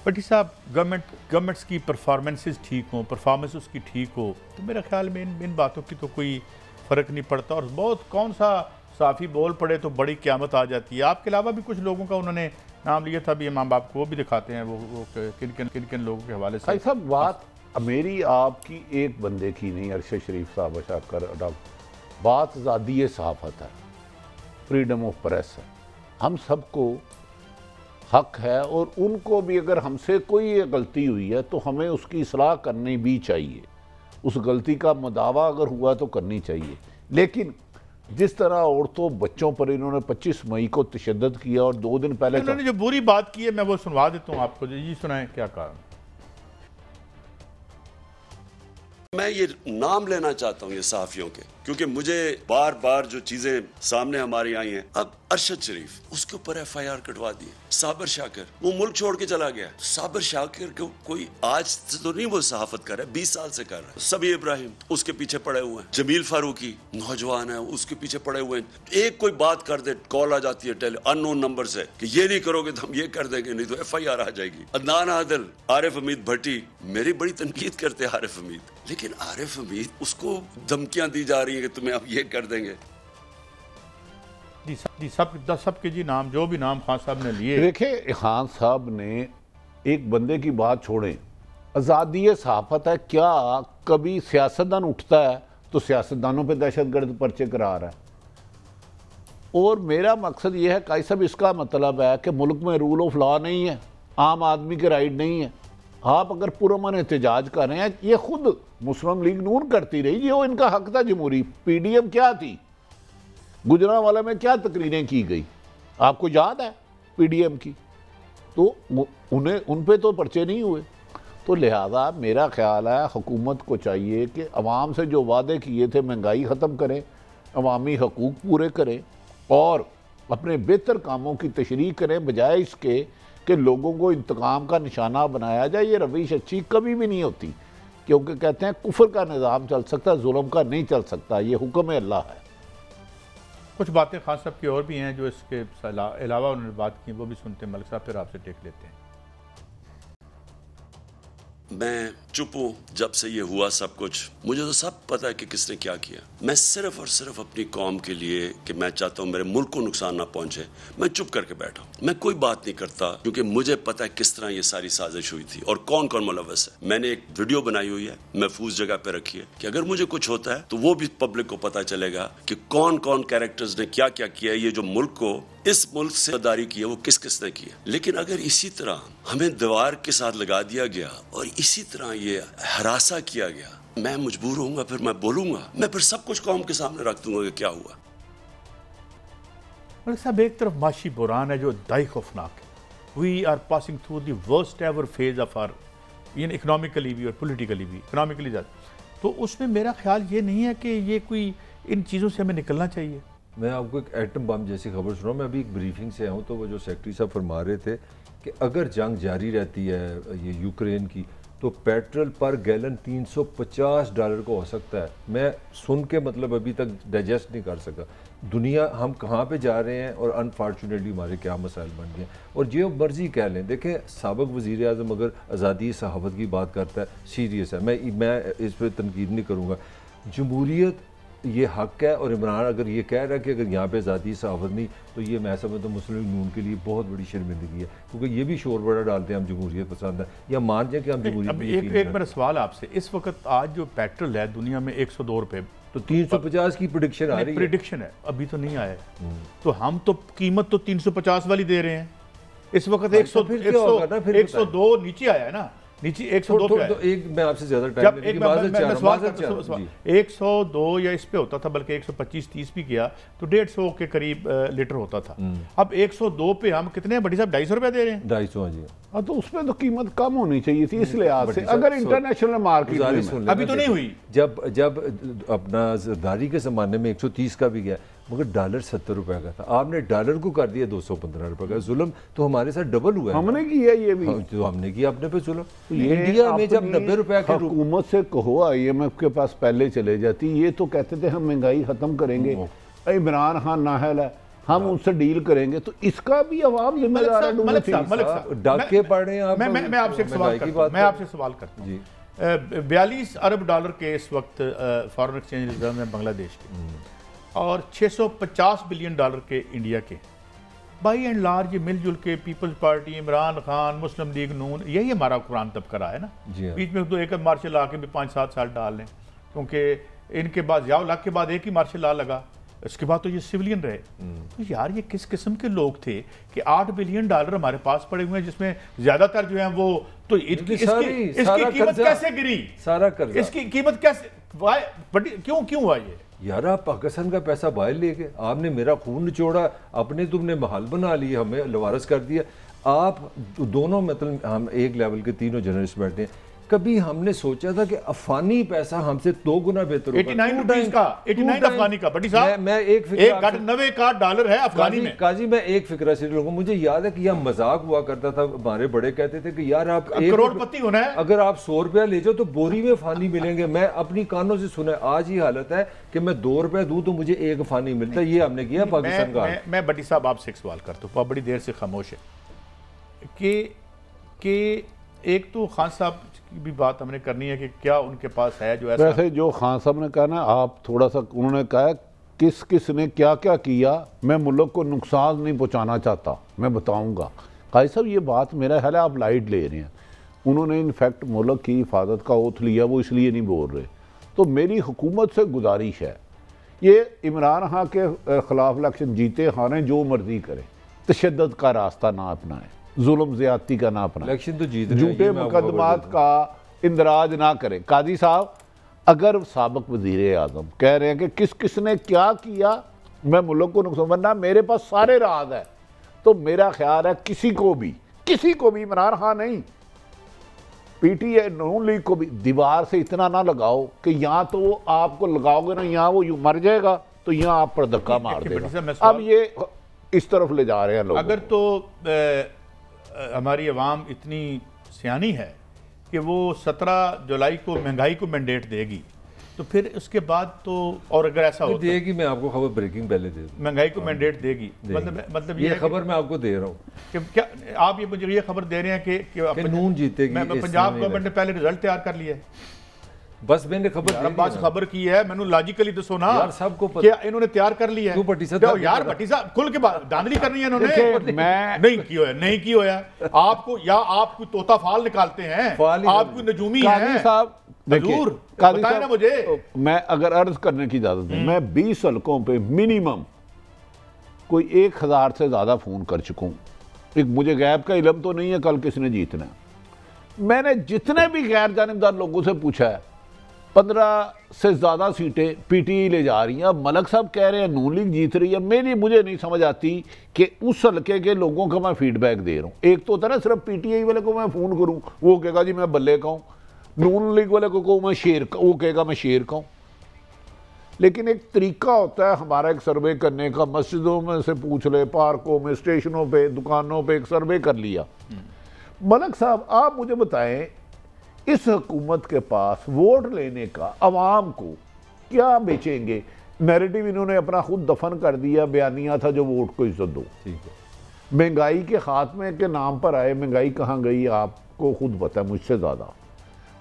भट्टी साहब, गवर्नमेंट्स की परफॉर्मेंसेस ठीक हों, परफॉर्मेंस उसकी ठीक हो, तो मेरे ख्याल में इन बातों की तो कोई फ़र्क नहीं पड़ता। और बहुत कौन सा साफ़ी बोल पड़े तो बड़ी क़यामत आ जाती है। आपके अलावा भी कुछ लोगों का उन्होंने नाम लिया था, भी इमाम बाप को वो भी दिखाते हैं, वो किन किन लोगों के हवाले से। सब बात मेरी आपकी एक बंदे की नहीं, अरशद शरीफ साहब अशाकर डॉक्टर, बात आज़ादी सहाफ़त है, फ्रीडम ऑफ प्रेस है, हम सबको हक है। और उनको भी अगर हमसे कोई गलती हुई है तो हमें उसकी इस्लाह करनी भी चाहिए, उस गलती का मदावा अगर हुआ तो करनी चाहिए। लेकिन जिस तरह औरतों बच्चों पर इन्होंने 25 मई को तशद्दुद किया और 2 दिन पहले इन्होंने जो बुरी बात की है मैं वो सुनवा देता हूँ आपको, जी सुनाएं क्या कहा। मैं ये नाम लेना चाहता हूँ ये सहाफियों के, क्योंकि मुझे बार बार जो चीजें सामने हमारी आई हैं। अब अरशद शरीफ, उसके ऊपर FIR कटवा दी। साबिर शाकिर वो मुल्क छोड़ के चला गया। साबिर शाकिर को कोई आज से तो नहीं वो सहाफत कर रहा है, 20 साल से कर रहा है। सबी इब्राहिम उसके पीछे पड़े हुए हैं। जमील फारूकी नौजवान है, उसके पीछे पड़े हुए हैं। एक कोई बात कर दे, कॉल आ जाती है अननोन नंबर से कि ये नहीं करोगे तो हम ये कर देंगे, नहीं तो FIR आ जाएगी। अदनान आदिल, आरिफ हमीद भट्टी, मेरी बड़ी तनकीद करते हैं आरिफ हमीद, लेकिन आरिफ हमीद उसको धमकियां दी जा रही है कि तुम्हें अब ये कर देंगे। जी सब के जी नाम, जो भी नाम खान साहब ने लिए। देखिए खान साहब ने एक बंदे की बात छोड़ें, आज़ादी सहाफ़त है, क्या कभी सियासतदान उठता है तो सियासतदानों पे दहशतगर्द पर्चे करा रहा है। और मेरा मकसद ये है काई साहब, इसका मतलब है कि मुल्क में रूल ऑफ लॉ नहीं है, आम आदमी के राइट नहीं है। आप अगर पुरअमन एहतजाज कर रहे हैं, ये खुद मुस्लिम लीग नून करती रही, ये इनका हक था। जमहूरी PDM क्या थी, गुजरांवाला में क्या तकरीरें की गई, आपको याद है PDM की, तो उन्हें उन पे तो पर्चे नहीं हुए। तो लिहाजा मेरा ख्याल है हुकूमत को चाहिए कि अवाम से जो वादे किए थे, महंगाई ख़त्म करें, अवामी हकूक़ पूरे करें और अपने बेहतर कामों की तशरीह करें, बजाय इसके कि लोगों को इंतकाम का निशाना बनाया जाए। ये रविश अच्छी कभी भी नहीं होती, क्योंकि कहते हैं कुफर का निज़ाम चल सकता है, जुल्म का नहीं चल सकता, ये हुक्म अल्लाह है। कुछ बातें खान साहब की और भी हैं जो इसके अलावा उन्होंने बात की, वो भी सुनते हैं। मलिक साहब फिर आपसे टेक लेते हैं। मैं चुप हूँ जब से ये हुआ सब कुछ। मुझे तो सब पता है कि किसने क्या किया। मैं सिर्फ और सिर्फ अपनी कौम के लिए कि मैं चाहता हूँ मेरे मुल्क को नुकसान ना पहुंचे, मैं चुप करके बैठा हूँ। मैं कोई बात नहीं करता, क्योंकि मुझे पता है किस तरह ये सारी साजिश हुई थी और कौन कौन मुलव्वस है। मैंने एक वीडियो बनाई हुई है, महफूज जगह पे रखी है, कि अगर मुझे कुछ होता है तो वो भी पब्लिक को पता चलेगा कि कौन कौन कैरेक्टर्स ने क्या क्या किया है। ये जो मुल्क को, इस मुल्क से गद्दारी की है, वो किस किस ने की है। लेकिन अगर इसी तरह हमें दीवार के साथ लगा दिया गया और इसी तरह ये हरासा किया गया, मैं मजबूर होऊंगा, फिर मैं बोलूंगा, मैं फिर सब कुछ कौम के सामने रख दूंगा कि क्या हुआ। मलिक साहब, एक तरफ माशी बुरान है जो दाई खौफनाक है। We are passing through the worst ever phase of our, economically भी और पोलिटिकली भी। इकोनॉमिकली ज़्यादा तो उसमें मेरा ख्याल ये नहीं है कि ये कोई इन चीज़ों से हमें निकलना चाहिए। मैं आपको एक एटम बम जैसी खबर सुना। मैं अभी एक ब्रीफिंग से आऊँ तो वो जो सेक्रेटरी साहब फरमा रहे थे कि अगर जंग जारी रहती है ये यूक्रेन की, तो पेट्रोल पर गैलन $350 को हो सकता है। मैं सुन के मतलब अभी तक डाइजेस्ट नहीं कर सका। दुनिया हम कहाँ पे जा रहे हैं और अनफॉर्चुनेटली हमारे क्या मसाइल बन गए। और जो मर्जी कह लें, देखें साबिक वज़ीर आज़म अगर आज़ादी सहाफ़त की बात करता है, सीरियस है, मैं इस पर तनकीद नहीं करूँगा। जमहूरियत ये हक है, और इमरान अगर ये कह रहा है कि अगर यहाँ पे आज़ादी सहाफ़त नहीं, तो ये मैं समझता हूँ मुस्लिम नून के लिए बहुत बड़ी शर्मिंदगी है, क्योंकि ये भी शोर बड़ा डालते हैं हम जमहूरियत पसंद है, या मान जाए कि हम जमहूरियत। एक मेरा सवाल आपसे, इस वक्त आज जो पेट्रोल है दुनिया में 102 रुपये, तो 350 की प्रेडिक्शन आ रही है। प्रेडिक्शन है, अभी तो नहीं आया है। तो हम तो कीमत तो 350 वाली दे रहे हैं इस वक्त। 102 नीचे आया है ना, नीचे 102 पे तो एक मैं आपसे ज्यादा टाइम जब एक मैं 102 या इस पे होता था, बल्कि 125-30 भी किया तो 150 के करीब लीटर होता था। अब 102 पे हम कितने बड़ी साहब 250 रुपए दे रहे हैं। 250 जी। हाँ, तो उसमें तो कीमत कम होनी चाहिए थी इस लिहाज से। अगर इंटरनेशनल मार्केट अभी तो नहीं हुई। जब अपना जरदारी के ज़माने में 130 का भी गया, मगर डॉलर 70 रुपए का था, आपने डॉलर को कर दिया 215 रुपए का। जुल्म तो हमारे साथ डबल हुआ है। हमने किया ये भी, तो हमने किया अपने पे जुल्म। तो इंडिया में जब 90 रुपए की हुकूमत से कहो IMF के पास पहले चले जाती, ये तो कहते थे हम महंगाई खत्म करेंगे। इमरान खान नाहल है, हम उनसे डील करेंगे, तो इसका भी अवाम जिम्मेदार है। मलिक साहब डाके पढ़े हैं आप। मैं आपसे एक सवाल करता हूं, मैं आपसे सवाल करता हूं। 42 अरब डॉलर के इस वक्त फॉरेन एक्सचेंज रिजर्व हैं बांग्लादेश के, और 650 बिलियन डॉलर के इंडिया के। बाई एंड लार्ज ये मिलजुल के पीपल्स पार्टी, इमरान खान, मुस्लिम लीग, नून, यही हमारा कुरान तबका रहा है ना। बीच में तो एक मार्शल लॉ के भी 5-7 साल डाल लें, क्योंकि इनके बाद ज़िया उल हक के बाद एक ही मार्शल लॉ लगा, इसके बाद तो ये सिविलियन रहे। तो यार ये किस किस्म के लोग थे कि 8 बिलियन डॉलर हमारे पास पड़े हुए हैं, जिसमें ज्यादातर जो है वो तो इसकी कीमत कैसे गिरी? सारा कर्जा, इसकी कीमत कैसे, क्यों हुआ ये? यार आप पाकिस्तान का पैसा बाहर ले गए, आपने मेरा खून निचोड़ा, अपने तुमने महल बना लिया, हमें लवारस कर दिया। आप दोनों, मतलब हम एक लेवल के तीनों जर्नलिस्ट बैठे हैं, कभी हमने सोचा था कि अफगानी पैसा हमसे 2 गुना बेहतर होगा? 89 रुपीस का, 89 अफगानी का। बड़ी साहब मैं एक फिक्रा, 90 का डॉलर है अफगानी में। काजी मैं एक फिक्रा से लोगों, मुझे याद है कि यह मजाक हुआ करता था, हमारे बड़े कहते थे कि यार आप करोड़पति होना है, अगर आप 100 रुपया ले जाओ तो बोरी में फानी मिलेंगे। मैं अपनी कानों से सुना, आज ही हालत है कि मैं 2 रुपया दूं तो मुझे 1 फानी मिलता है। ये हमने किया पाकिस्तान का। मैं बड़ी साहब आपसे एक सवाल करता हूँ, बड़ी देर से खामोश है कि एक तो खान साहब की भी बात हमने करनी है कि क्या उनके पास है जो ऐसा। वैसे जो खान साहब ने कहा ना, आप थोड़ा सा, उन्होंने कहा किस किस ने क्या क्या किया, मैं मुल्क को नुकसान नहीं पहुंचाना चाहता, मैं बताऊंगा। काजी साहब ये बात मेरा ख्याल है आप लाइट ले रहे हैं। उन्होंने इनफैक्ट मुल्क की हिफाजत का ओथ लिया, वो इसलिए नहीं बोल रहे। तो मेरी हुकूमत से गुजारिश है, ये इमरान खान के खिलाफ इलेक्शन जीते हारें, जो मर्जी करें, तशद्दुद का रास्ता ना अपनाएं, जुल्म ज्यादती का ना अपना, इलेक्शन तो जीत झूठे मुकदमात का इंदराज ना करें। काजी साहब, अगर साबिक वजीर आजम कह रहे हैं कि किस किस ने क्या किया, मैं मुल्क को नुकसान, वरना मेरे पास सारे राज है, तो मेरा ख्याल है किसी को भी इमरान खान नहीं, पीटीआई नून लीग को भी दीवार से इतना ना लगाओ कि यहाँ तो वो आपको लगाओगे ना, यहाँ वो मर जाएगा तो यहाँ आप पर धक्का मार देगा। अब ये इस तरफ ले जा रहे हैं लोग। अगर तो हमारी अवाम इतनी सियानी है कि वो 17 जुलाई को महंगाई को मैंडेट देगी, तो फिर उसके बाद तो, और अगर ऐसा हो देगी, मैं आपको खबर ब्रेकिंग पहले दे दूं, महंगाई को मैंडेट देगी, मतलब ये खबर मैं आपको दे रहा हूँ कि क्या आप ये मुझे ये खबर दे रहे हैं कि नून जीतेगी। पंजाब गवर्नमेंट ने पहले रिजल्ट तैयार कर लिया है। बस मैंने खबर की है, मैंने लॉजिकली दसो ना यार, सबको क्या इन्होंने तैयार कर लिया है? भट्टी साहब, यार भट्टी साहब खुल के धांधली करनी है इन्होंने। मैं नहीं की होया आपको, या आप कोई तोता फाल निकालते हैं, आप कोई नजूमी हैं साहब। बताएं ना मुझे। मैं अगर अर्ज करने की इजाजत दें, मैं 20 हलकों पे मिनिमम कोई 1000 से ज्यादा फोन कर चुका हूं। एक मुझे गैब का इल्म तो नहीं है कल किसने जीतना है। मैंने जितने भी गैर जानिबदार लोगों से पूछा है, 15 से ज्यादा सीटें पीटीआई ले जा रही हैं। अब मलक साहब कह रहे हैं नून लीग जीत रही है। मुझे नहीं समझ आती कि उस हल्के के लोगों का मैं फीडबैक दे रहा हूँ। एक तो होता है ना सिर्फ पीटीआई वाले को मैं फोन करूँ, वो कहेगा जी मैं बल्ले का हूँ, नून लीग वाले को मैं शेर का, वो कहेगा मैं शेर का हूँ। लेकिन एक तरीका होता है हमारा एक सर्वे करने का, मस्जिदों में से पूछ ले, पार्कों में, स्टेशनों पे, दुकानों पे एक सर्वे कर लिया। मलक साहब आप मुझे बताएं, इस हुकूमत के पास वोट लेने का अवाम को क्या बेचेंगे? नैरेटिव इन्होंने अपना खुद दफन कर दिया, बयानिया था जो वोट को इज्जत दो। महंगाई के खात्मे के नाम पर आए, महंगाई कहाँ गई आपको खुद पता है मुझसे ज़्यादा।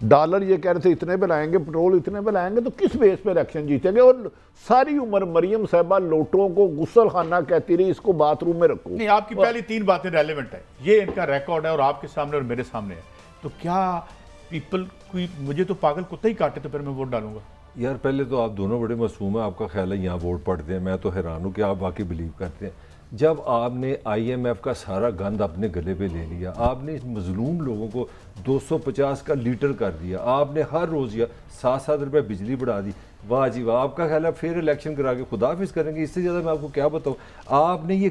डॉलर ये कह रहे थे इतने पे लाएंगे, पेट्रोल इतने पे लाएंगे, तो किस बेस पे इलेक्शन जीतेंगे? और सारी उम्र मरियम साहबा लोटों को गुस्सल खाना कहती रही, इसको बाथरूम में रखो। नहीं, आपकी पहली 3 बातें रेलेवेंट है, ये इनका रिकॉर्ड है और आपके सामने और मेरे सामने है। तो क्या पीपल कोई, मुझे तो पागल कुत्ता ही काटे तो फिर मैं वोट डालूंगा? यार पहले तो आप दोनों बड़े मासूम हैं, आपका ख्याल है यहाँ वोट पड़ते हैं। मैं तो हैरान हूँ कि आप वाकई बिलीव करते हैं। जब आपने IMF का सारा गंद अपने गले पे ले लिया, आपने इस मजलूम लोगों को 250 का लीटर कर दिया, आपने हर रोज़ या 7-7 रुपये बिजली बढ़ा दी, वाह जी वाह। आपका ख्याल है फिर इलेक्शन करा के खुदाफिज करेंगे? इससे ज़्यादा मैं आपको क्या बताऊँ। आपने ये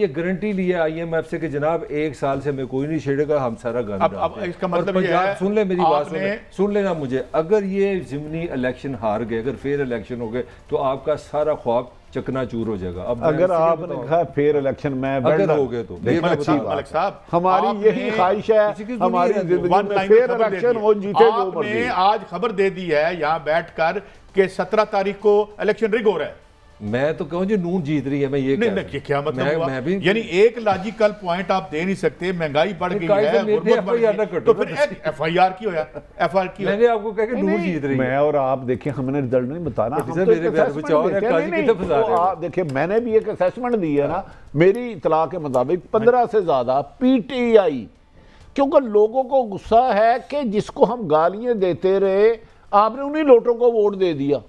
गारंटी ली है IMF से कि जनाब 1 साल से हमें कोई नहीं छेड़ेगा, हम सारा गंद। अब इसका मतलब ये है, सुन ले मेरी बात, सुन लेना मुझे, अगर ये ज़िमनी इलेक्शन हार गए, अगर फेयर इलेक्शन हो गए, तो आपका सारा ख्वाब चकनाचूर हो जाएगा। अब अगर आपने कहा फेयर इलेक्शन में अगर हो गए तो मलिक साहब, हमारी यही ख्वाहिश है, हमारी जिंदगी में फेयर इलेक्शन हो, जीते जो मर्जी। आज खबर दे दी है यहाँ बैठकर कि 17 तारीख को इलेक्शन रिग हो रहा है। मैं तो कहूँ जी नून जीत रही है, मैं ये नहीं नहीं, क्या मतलब हुआ? मैं भी यानी एक लॉजिकल पॉइंट आप दे नहीं सकते, महंगाई बढ़ गई है, गुर्बत बढ़ गई, तो फिर एफआईआर की होया, एफआईआर की मैंने आपको कहा कि नून जीत रही है। मैं और आप देखिए, हमने रिजल्ट नहीं बताना, हम तो मेरे देखिए देखिए मैंने भी एक असेसमेंट दी है ना, मेरी इतला के मुताबिक 15 से ज्यादा पीटीआई, क्योंकि लोगों को गुस्सा है कि जिसको हम गालियां देते रहे आपने उन्हीं लोटों को वोट दे दिया।